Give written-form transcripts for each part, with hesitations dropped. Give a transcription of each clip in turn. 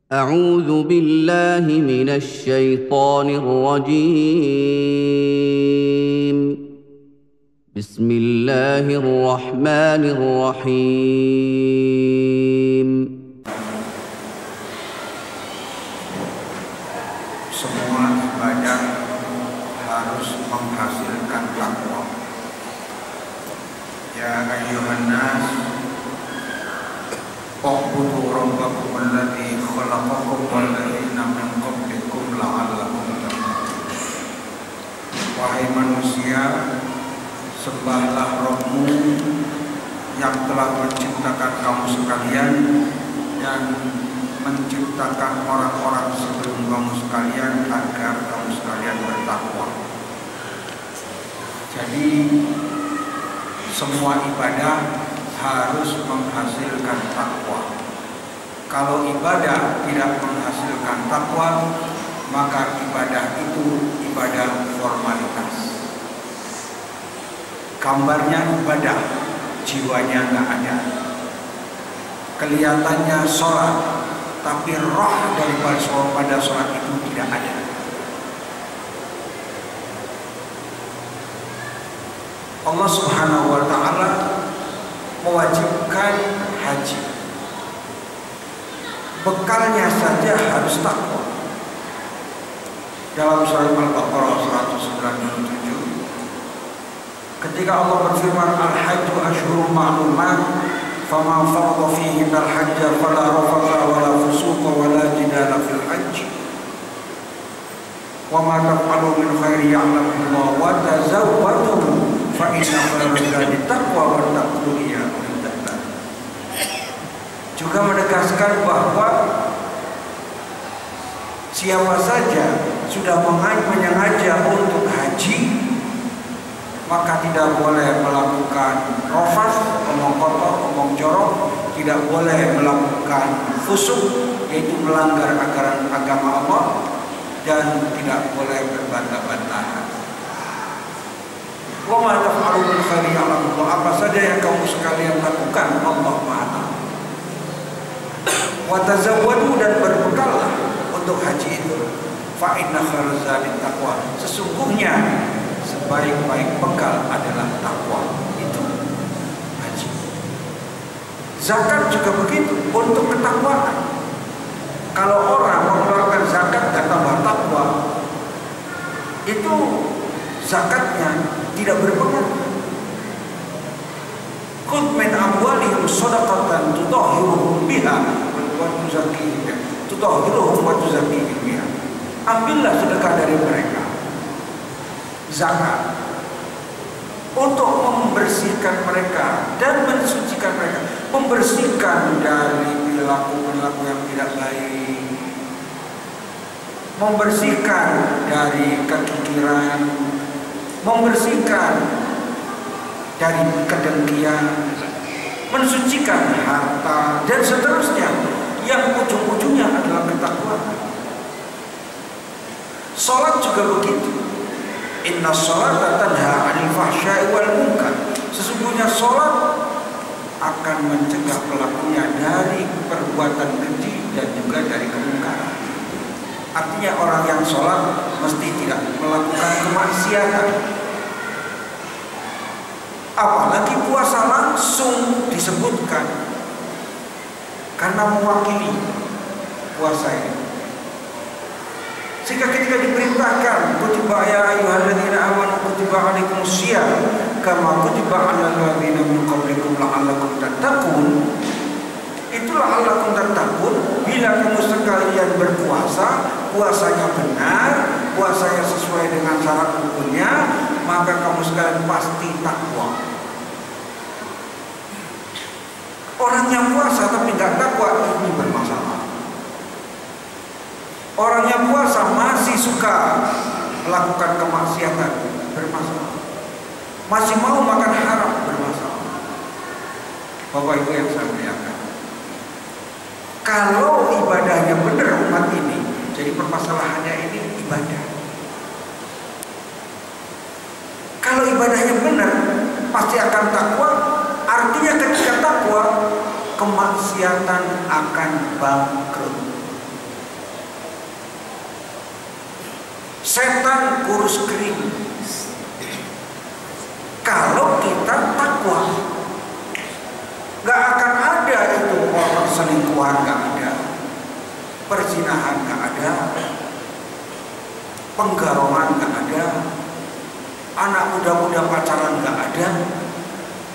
أعوذ بالله من الشيطان الرجيم. بسم الله الرحمن الرحيم. Semua ibadah harus menghasilkan takwa. Ya ayyuhan nas, u'budu rabbakum alladzi khalaqakum wal ladzina min qablikum la'allakum tattaqun. Wahai manusia, sembahlah Rabbmu yang telah menciptakan kamu sekalian dan menciptakan orang-orang sebelum kamu sekalian agar kamu sekalian bertakwa. Jadi semua ibadah harus menghasilkan takwa. Kalau ibadah tidak menghasilkan takwa, maka ibadah itu ibadah formalitas. Gambarnya ibadah, jiwanya nggak ada. Kelihatannya sholat, tapi roh daripada sholat itu tidak ada. Allah Subhanahu wa ta'ala mewajibkan haji. Bekalnya saja harus takwa. Dalam surah Al-Baqarah 197, ketika Allah berfirman, Al-Hajju Ashhurun Ma'lumat, faman farada fihi al-hajja fala rafatha wala fusuqa wala jidala fil hajj wa ma taf'alu min khairin ya'lamuhu Allah wa tazawwadu fa inna khairaz zadi taqwa wa taqwa ya ulil albab. Juga menegaskan bahwa siapa saja sudah menyengaja untuk haji, maka tidak boleh melakukan rafas, omong kotor, omong jorok, tidak boleh melakukan fusuk, yaitu melanggar agama Allah, dan tidak boleh berbantah-bantahan. Wa ma taf'alu min khairin ya'lamuhu, apa saja yang kamu sekalian lakukan Allah Maha tahu. Wa tazawwadu, dan berbekallah untuk haji itu. Fa inna khairaz zadi taqwa, sesungguhnya sebaik-baik bekal adalah takwa. Itu haji. Zakat juga begitu, untuk ketakwaan. Kalau orang mengeluarkan zakat dan tambah takwa, itu zakatnya tidak berpengaruh. Khudh min amwalihim shadaqatan tutahhiruhum biha wa tuzakkihim biha. Ambillah sedekah dari mereka, zakat, untuk membersihkan mereka dan mensucikan mereka, membersihkan dari perilaku-perilaku yang tidak baik, membersihkan dari kekikiran, membersihkan dari kedengkian, mensucikan harta, dan seterusnya, yang ujung-ujungnya adalah ketakwaan. Salat juga begitu. Inna sholata tanha 'anil fahsya'i wal munkar. Sesungguhnya salat akan mencegah pelakunya dari perbuatan keji dan juga dari kemungkaran. Artinya orang yang salat mesti tidak melakukan kemaksiatan. Apalagi puasa langsung disebutkan karena mewakili puasa ini. Sehingga ketika diperintahkan, kutiba ya ayyuhalladzina amanu kutiba alaikumusiyam kama kutiba alal ladzina min qablikum la'allakum tattaqun. Itulah la'allakum tattaqun. Bila kamu sekalian berpuasa, puasanya benar, puasanya sesuai dengan syarat rukunnya, maka kamu sekalian pasti takwa. Orang yang puasa tapi nggak takwa, ini bermasalah. Orang yang puasa masih suka melakukan kemaksiatan, bermasalah. Masih mau makan haram, bermasalah. Bapak Ibu yang saya muliakan, kalau ibadahnya benar umat ini, jadi permasalahannya ini ibadah. Kalau ibadahnya benar, pasti akan takwa. Artinya ketika takwa, kemaksiatan akan bangkrut. setan kurus kering. Kalau kita takwa, gak akan ada itu orang selingkuhan, gak ada perzinahan, gak ada penggarongan, gak ada anak muda-muda pacaran, gak ada.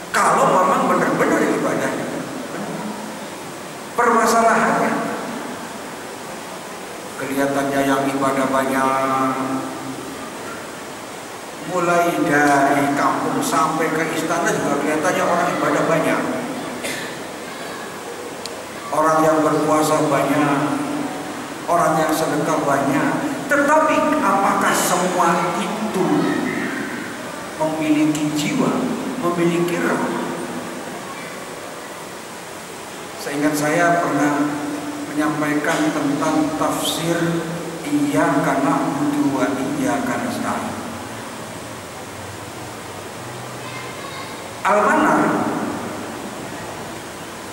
Kalau memang benar-benar ibadah. Permasalahannya, kelihatannya yang ibadah banyak, mulai dari kampung sampai ke istana juga kelihatannya orang ibadah banyak, orang yang berpuasa banyak, orang yang sedekah banyak. Tetapi apakah semua itu memiliki jiwa, memiliki roh? Seingat saya pernah menyampaikan tentang tafsir iyyaka na'budu wa iyyaka nasta'in. Al-Manar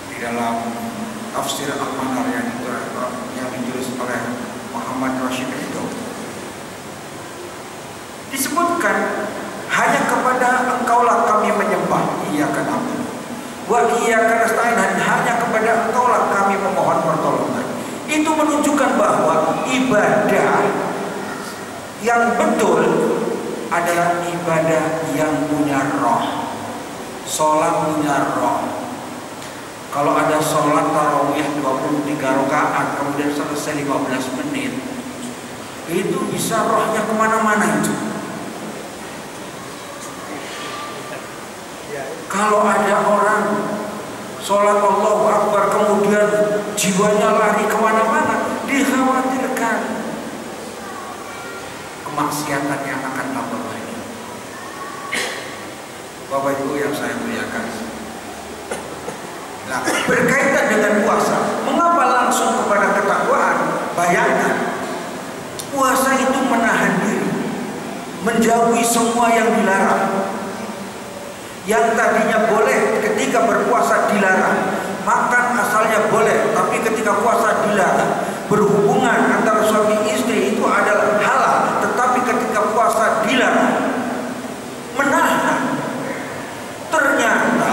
di dalam tafsir Al-Manar yang ditulis oleh Muhammad Rashid Ridho disebutkan, hanya kepada Engkaulah kami menyembah, iyyaka na'budu wa iyyaka nasta'in, dan hanya kepada Engkaulah kami memohon pertolongan. Itu menunjukkan bahwa ibadah yang betul adalah ibadah yang punya roh. Sholat punya roh. Kalau ada sholat tarawih 23 rakaat kemudian selesai 15 menit, itu bisa rohnya kemana-mana itu. Kalau ada orang sholat Allahu Akbar kemudian jiwanya lari kemana-mana, dikhawatirkan kemaksiatan yang akan tambah banyak. Bapak Ibu yang saya muliakan, nah, berkaitan dengan puasa, mengapa langsung kepada ketakwaan? Bayangkan, puasa itu menahan diri, menjauhi semua yang dilarang. Yang tadinya boleh ketika berpuasa dilarang, makan asalnya boleh, tapi ketika puasa dilarang. Berhubungan antara suami istri itu adalah halal, tetapi ketika puasa dilarang. Menahan. Ternyata,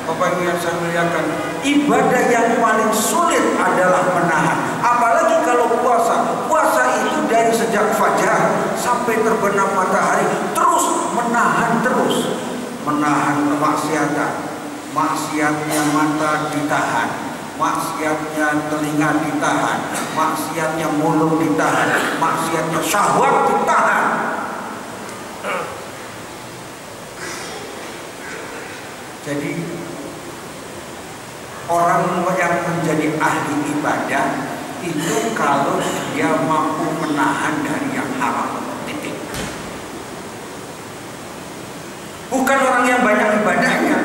Bapak Ibu yang saya muliakan, ibadah yang paling sulit adalah menahan. Apalagi kalau puasa. Puasa itu dari sejak fajar sampai terbenam matahari, terus menahan terus. Menahan kemaksiatan, maksiatnya mata ditahan, maksiatnya telinga ditahan, maksiatnya mulut ditahan, maksiatnya syahwat ditahan. Jadi orang yang menjadi ahli ibadah itu kalau dia mampu menahan dari yang haram. Bukan orang yang banyak ibadahnya,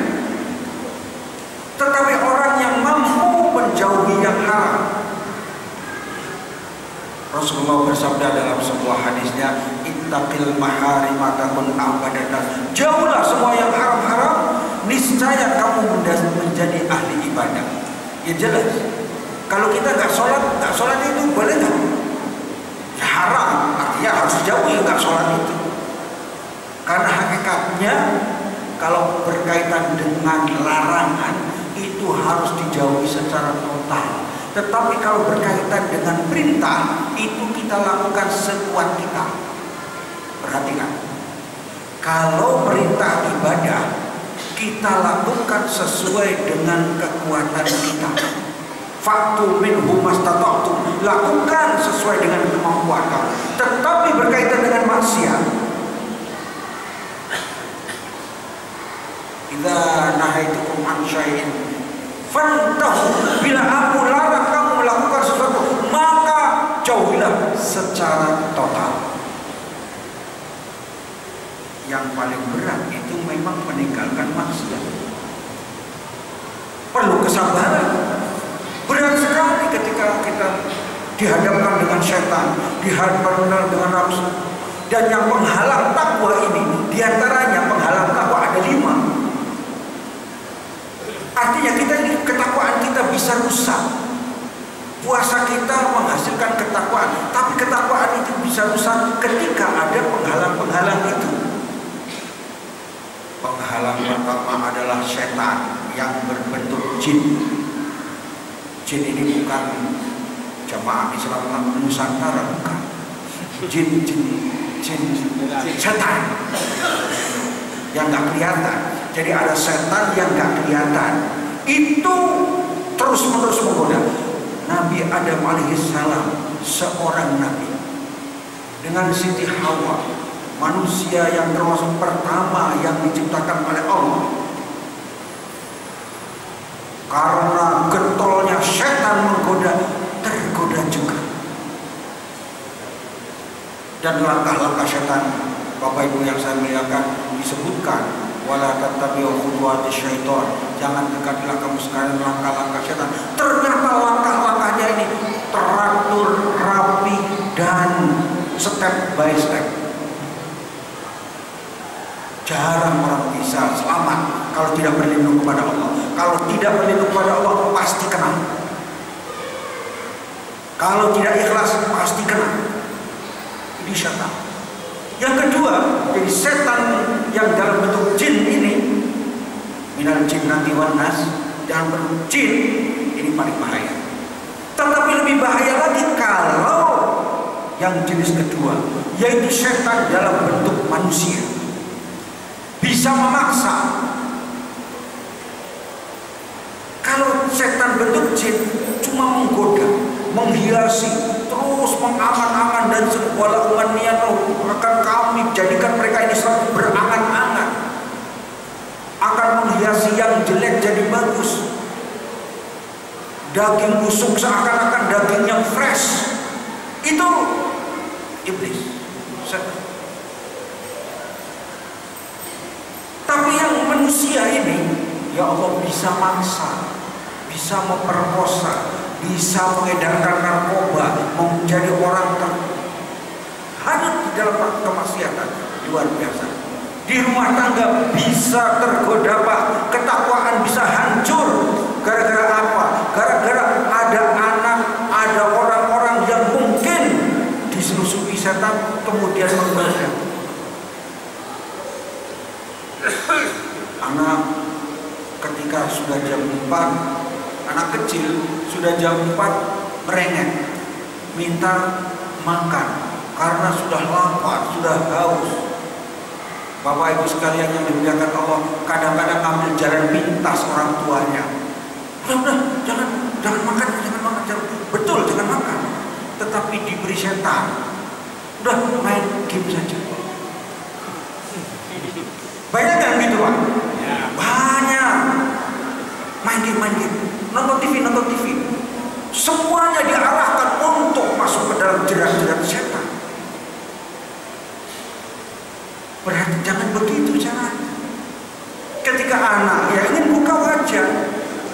tetapi orang yang mampu menjauhi yang haram. Rasulullah bersabda dalam sebuah hadisnya, ittaqil maharima takun abadatan. Jauhlah semua yang haram-haram, niscaya kamu menjadi ahli ibadah. Ya jelas. Kalau kita nggak sholat itu boleh nggak? Ya haram, artinya harus dijauhi nggak sholat itu. Karena hakikatnya kalau berkaitan dengan larangan itu harus dijauhi secara total. Tetapi kalau berkaitan dengan perintah itu kita lakukan sekuat kita. Perhatikan, kalau perintah ibadah kita lakukan sesuai dengan kekuatan kita. Faktu minhu mastata'tum, lakukan sesuai dengan kemampuan kamu. Tetapi berkaitan dengan maksiat, idza nahaitukum an syai'in fantahu, bila aku larang kamu melakukan sesuatu maka jauhilah secara total. Yang paling berat itu memang meninggalkan maksiat. Perlu kesabaran. Berat sekali ketika kita dihadapkan dengan setan, dihadapkan dengan nafsu. Dan yang penghalang takwa ini, diantaranya penghalang takwa ada 5. Artinya ketakwaan kita bisa rusak. Puasa kita menghasilkan ketakwaan, tapi ketakwaan setan itu bisa rusak ketika ada penghalang-penghalang itu. Penghalang pertama adalah setan yang berbentuk jin. Jin ini bukan jamaah Islam Nusantara, bukan. Jin setan yang nggak kelihatan. Jadi ada setan yang nggak kelihatan. Itu terus-menerus menggoda. Nabi Adam alaihissalam seorang nabi dengan Siti Hawa, manusia yang termasuk pertama yang diciptakan oleh Allah. Karena getolnya setan menggoda, tergoda juga. Dan langkah-langkah setan, Bapak Ibu yang saya muliakan, disebutkan wala tattabi'u khutuwati syaitan. Jangan dekatilah kamu sekalian langkah-langkah setan. Ternyata langkah-langkahnya ini teratur, rapi, dan step by step. Jarang orang bisa selamat kalau tidak berlindung kepada Allah. Kalau tidak berlindung kepada Allah pasti kena. Kalau tidak ikhlas pasti kena. Ini setan. Yang kedua, jadi setan yang dalam bentuk jin ini, minal jinnati wan nas, dalam bentuk jin ini paling bahaya. Tetapi lebih bahaya lagi kalau yang jenis kedua, yaitu setan dalam bentuk manusia, bisa memaksa. Kalau setan bentuk jin cuma menggoda, menghiasi, terus mengangan-angan dan segala umanian akan kami jadikan mereka ini selalu berangan-angan, akan menghiasi yang jelek jadi bagus, daging busuk seakan-akan daging yang fresh. Itu iblis. Tapi yang manusia ini, ya Allah, bisa maksa, bisa memperkosa, bisa mengedarkan narkoba, menjadi orang hanyut di dalam kemaksiatan luar biasa. Di rumah tangga bisa tergoda, Pak. Ketakwaan bisa hancur. Gara-gara apa? Gara-gara ada anak, ada orang-orang yang mungkin diselusupi setan kemudian menggoda. Anak ketika sudah jam 4, anak kecil sudah jam 4 merengek, minta makan karena sudah lapar, sudah haus. Bapak Ibu sekalian yang dimuliakan Allah, kadang-kadang ambil jalan pintas orang tuanya. Udah, jangan makan, betul, jangan makan. Tetapi diberi setan, udah main game saja. Banyak kan gitu, Pak? Banyak. Main game, nonton TV. Semuanya diarahkan untuk masuk ke dalam jerat-jerat setan. Berarti jangan begitu caranya. Ketika anak ya ingin buka wajah,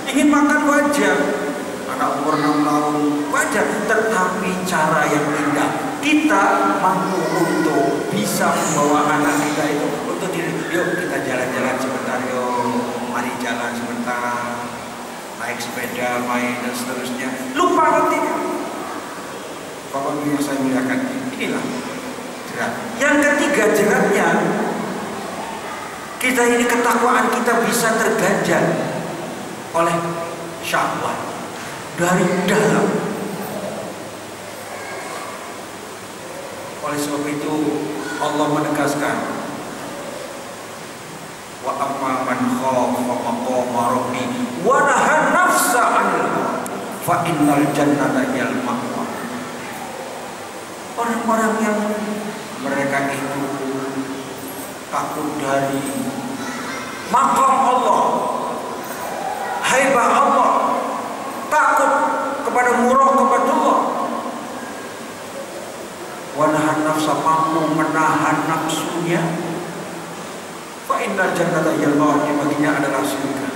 ingin makan wajah, anak umur 6 tahun wajar, tetapi cara yang indah. Kita mampu untuk bisa membawa anak kita itu untuk diri. Yuk kita jalan-jalan sebentar, yuk mari jalan sebentar, naik sepeda, main dan seterusnya. Lupa nanti. Bapak yang saya muliakan, inilah jerat. Yang ketiga jeratnya, kita ini ketakwaan kita bisa terganjal oleh syahwat dari dalam. Oleh sebab itu Allah menegaskan, wa amma man khafa maqama rabbi wa nahan nafsa 'anil hawa fa innal jannata hiyal ma'wa. Orang-orang yang mereka itu takut dari maqam Allah, haibah Allah, takut kepada muraqabatullah, wa nahan nafsa, mampu menahan nafsunya, fa innal jannata hiyal ma'wa, baginya adalah surga.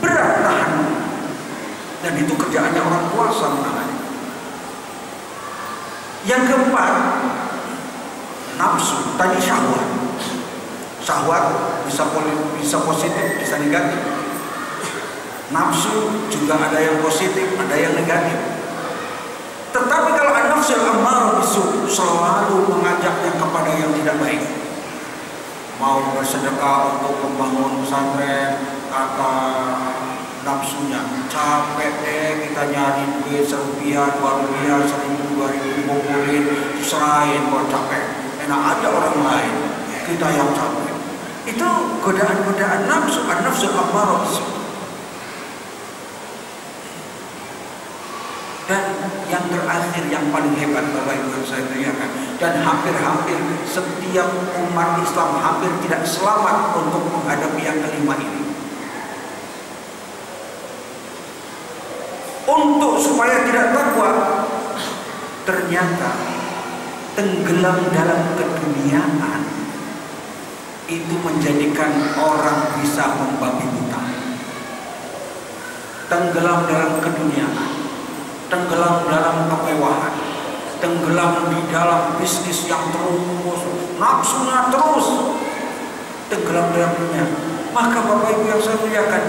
Berat tahan, dan itu kerjaannya orang puasa menahan. Yang keempat, nafsu, tadi syahwat. Syahwat bisa positif, bisa negatif. Nafsu juga ada yang positif, ada yang negatif. Tetapi kalau an-nafsul ammarah bisu, selalu mengajaknya kepada yang tidak baik. Mau bersedekah untuk membangun pesantren, kata nafsunya, capek deh kita nyari duit serupiah, 2 rupiah, 1.000, 2.000 ngumpulin, serahin buat capek. Enak aja orang lain, kita yang capek. Itu godaan-godaan nafsu, an-nafsu ammarah. Dan yang terakhir, yang paling hebat Bapak Ibu yang saya teriakan, dan hampir-hampir setiap umat Islam hampir tidak selamat untuk menghadapi yang kelima ini. Untuk supaya tidak takwa, ternyata tenggelam dalam keduniaan itu menjadikan orang bisa membabi buta. Tenggelam dalam keduniaan, tenggelam dalam kemewahan, tenggelam di dalam bisnis yang terus, nafsunya terus, tenggelam dalam dunia. Maka Bapak Ibu yang saya muliakan,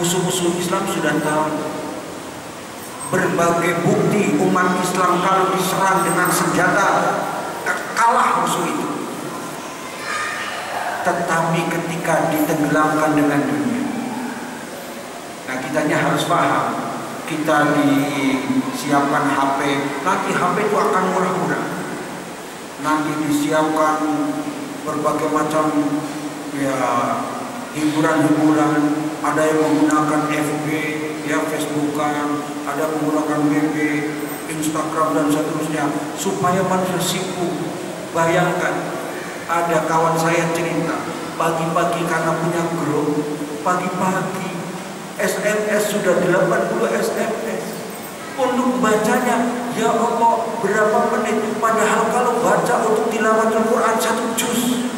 musuh-musuh Islam sudah tahu berbagai bukti umat Islam kalau diserang dengan senjata kalah musuh itu. Tetapi ketika ditenggelamkan dengan dunia, nah kitanya harus paham, kita disiapkan HP, nanti HP itu akan murah-murah, nanti disiapkan berbagai macam ya hiburan-hiburan, ada yang menggunakan FB, ya Facebookan, ada menggunakan BB, Instagram dan seterusnya, supaya manusia sibuk. Bayangkan, ada kawan saya cerita, pagi-pagi karena punya grup, pagi-pagi SMS sudah 80 SMS. Untuk bacanya, ya Allah, berapa menit? Padahal kalau baca untuk tilawatul Quran 1 juz,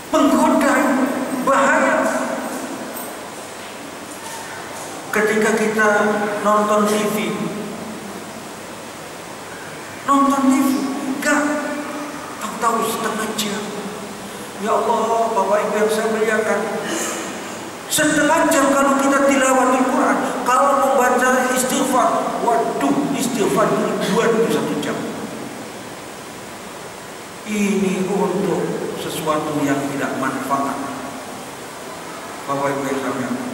menggoda, bahaya. Ketika kita nonton TV, enggak tahu setengah jam. Ya Allah, Bapak Ibu yang saya muliakan, setengah jam kalau kita tilawatul Quran, kalau membaca istighfar, waduh, istighfar 1 jam. Ini untuk sesuatu yang tidak manfaat. Bapak Ibu yang saya muliakan,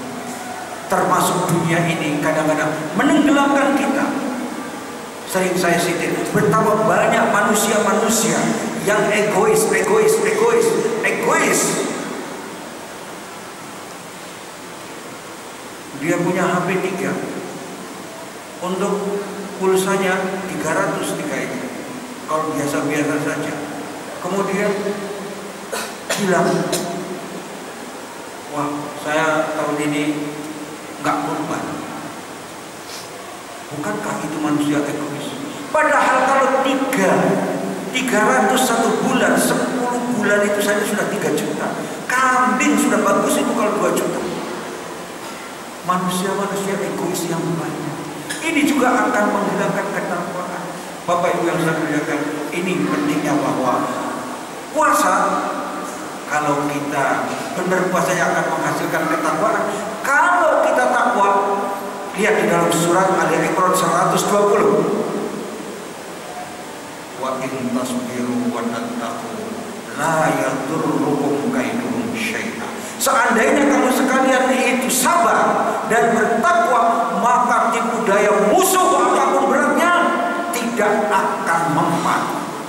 termasuk dunia ini kadang-kadang menenggelamkan kita. Sering saya sitir, betapa banyak manusia-manusia yang egois. Dia punya HP 3, untuk pulsanya 303 itu, kalau biasa-biasa saja. Kemudian bilang, wah, saya tahun ini nggak kurban. Bukankah itu manusia egois? Padahal kalau 301 bulan, 10 bulan itu saja sudah 3 juta. Kambing sudah bagus itu kalau 2 juta. Manusia-manusia egois yang banyak. Ini juga akan menghilangkan ketakwaan. Bapak Ibu yang saya muliakan, ini pentingnya bahwa puasa, kalau kita benar puasanya akan menghasilkan ketakwaan. Kalau kita takwa, lihat di dalam surat Ali Imran 120. Wa in tasbiru wa tattaqu la yadurrukum kaiduhum syai'a. Seandainya kamu sekalian itu sabar dan bertakwa, maka tipu daya musuh apapun beratnya tidak akan mempan.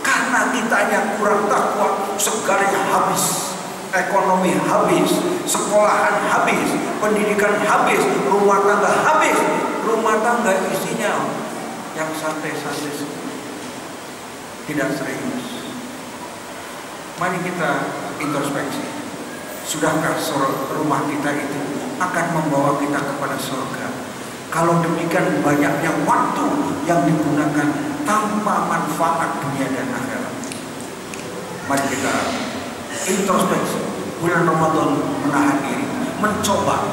Karena kitanya kurang takwa, segalanya habis. Ekonomi habis, sekolahan habis, pendidikan habis, rumah tangga habis. Rumah tangga isinya yang santai-santai, tidak serius. Mari kita introspeksi. Sudahkah rumah kita itu akan membawa kita kepada surga? Kalau demikian banyaknya waktu yang digunakan tanpa manfaat dunia dan akhirat. Mari kita introspeksi. Bulan Ramadan menahan diri, mencoba.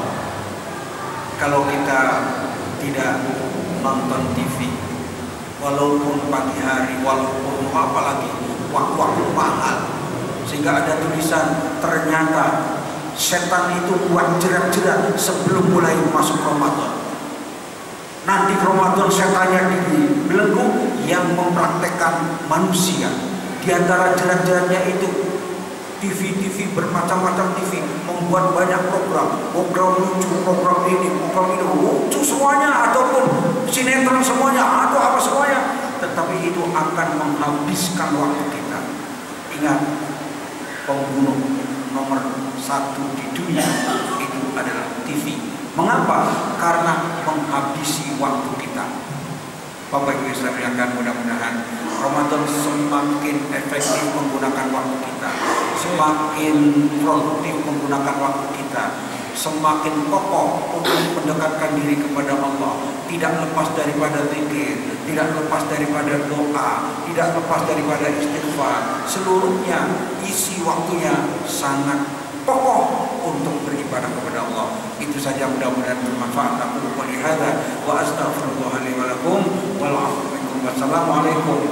Kalau kita tidak nonton TV, walaupun pagi hari, walaupun apalagi waktu mahal, sehingga ada tulisan ternyata setan itu buat jerat-jerat sebelum mulai masuk Ramadan. Nanti Ramadan Ramadan setannya dibelenggu, yang mempraktekkan manusia. Di antara jerat-jeratnya itu TV bermacam-macam TV membuat banyak program lucu, program ini lucu semuanya, ataupun sinetron semuanya, atau apa semuanya. Tetapi itu akan menghabiskan waktu kita. Ingat, pembunuh nomor 1 di dunia itu adalah TV. Mengapa? Karena menghabisi waktu kita. Bapak Ibu Islam yang mudah-mudahan Ramadan semakin efektif menggunakan waktu kita, semakin produktif menggunakan waktu kita, semakin kokoh untuk mendekatkan diri kepada Allah, tidak lepas daripada zikir, tidak lepas daripada doa, tidak lepas daripada istighfar. Seluruhnya isi waktunya sangat kokoh untuk beribadah kepada Allah. Itu saja, mudah-mudahan bermanfaat. Aku qouli hadza wa astaghfirullah li wa lakum wal 'afwu minkum. Wassalamualaikum